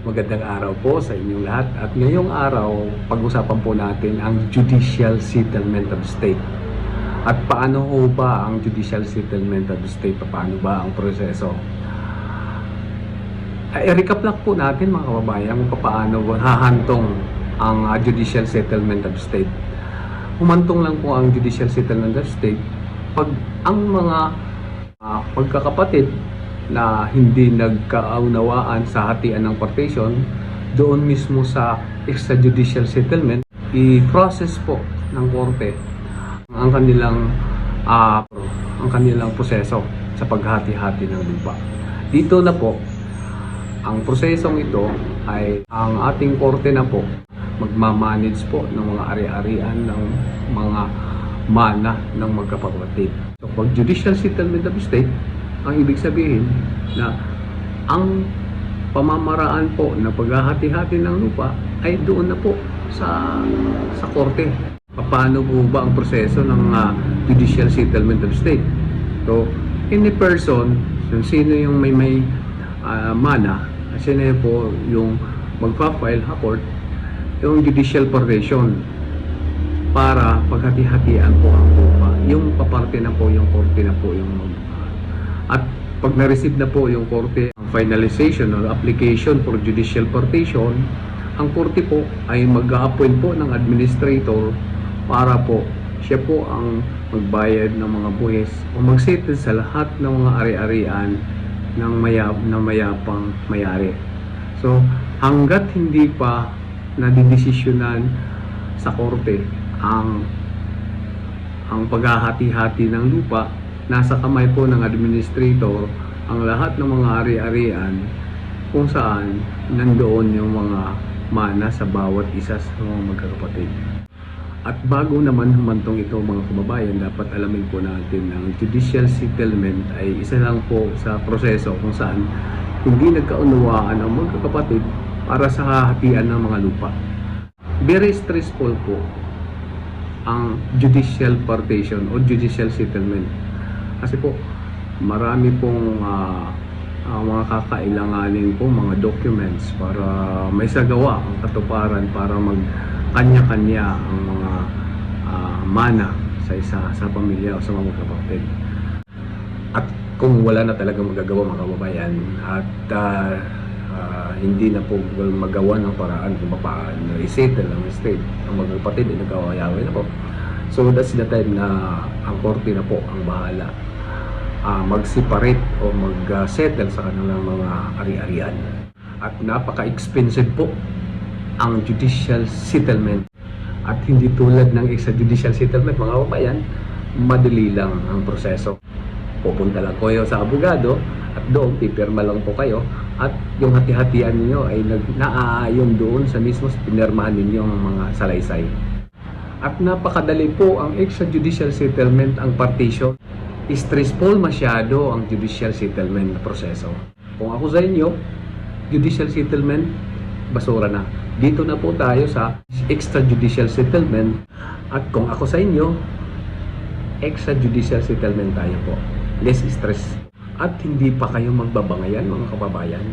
Magandang araw po sa inyong lahat. At ngayong araw, pag-usapan po natin ang Judicial Settlement of State. At paano ho ba ang Judicial Settlement of State? Paano ba ang proseso? I-recap lang po natin mga kababayan kung paano hahantong ang Judicial Settlement of State. Humantong lang po ang Judicial Settlement of State pag ang mga pagkakapatid na hindi nagkaunawaan sa hatian ng partition, doon mismo sa extrajudicial settlement, i-process po ng korte ang kanilang proseso sa paghati-hati ng lupa. Dito na po, ang prosesong ito ay ang ating korte na po magmamanage po ng mga ari-arian ng mga mana ng magkapatid. So, pag judicial settlement of state, ang ibig sabihin na ang pamamaraan po na paghahati-hati ng lupa ay doon na po sa korte. Paano po ba ang proseso ng judicial settlement of state? So, any person, sino yung may mana, sino po yung magpa-file sa court, yung judicial partition para paghati-hatian po ang lupa. Yung paparte na po, yung korte na po yung at pag na-receive na po yung korte ang finalization or application for judicial partition, ang korte po ay mag-a-appoint po ng administrator para po siya po ang magbayad ng mga buwis o mag-settle sa lahat ng mga ari-arian ng mayapang mayari. So, hanggat hindi pa nadidesisyonan sa korte ang paghahati-hati ng lupa, nasa kamay po ng administrator ang lahat ng mga ari-arian kung saan nandoon yung mga mana sa bawat isa sa mga magkakapatid. At bago naman humantong ito mga kababayan, dapat alamin po natin ang judicial settlement ay isa lang po sa proseso kung saan hindi nagkaunawaan ang magkakapatid para sa hahatian ng mga lupa. Very stressful po ang judicial partition o judicial settlement. Kasi po, marami pong mga kakailanganin po, mga documents para may sagawa ang katuparan para mag-kanya-kanya ang mga mana sa pamilya o sa mga kapatid. At kung wala na talaga magagawa mga kababayan at hindi na po magawa ng paraan kung paano i-settle ang estate, ang mga kapatid ay nag-away-away na po. So that's the time na ang korte na po ang bahala mag-separate o mag-settle sa kanilang mga ari-arian. At napaka-expensive po ang judicial settlement. At hindi tulad ng extrajudicial settlement mga kababayan, madali lang ang proseso. Pupunta lang kayo sa abogado at doon pipirma lang po kayo at yung hati-hatian niyo ay naaayon doon sa mismo pinirmahan ninyo ang mga salaysay. At napakadali po ang extrajudicial settlement, ang partition. Stressful masyado ang judicial settlement na proseso. Kung ako sa inyo, judicial settlement, basura na. Dito na po tayo sa extrajudicial settlement. At kung ako sa inyo, extrajudicial settlement tayo po. Less stress. At hindi pa kayo magbabangayan mga kababayan.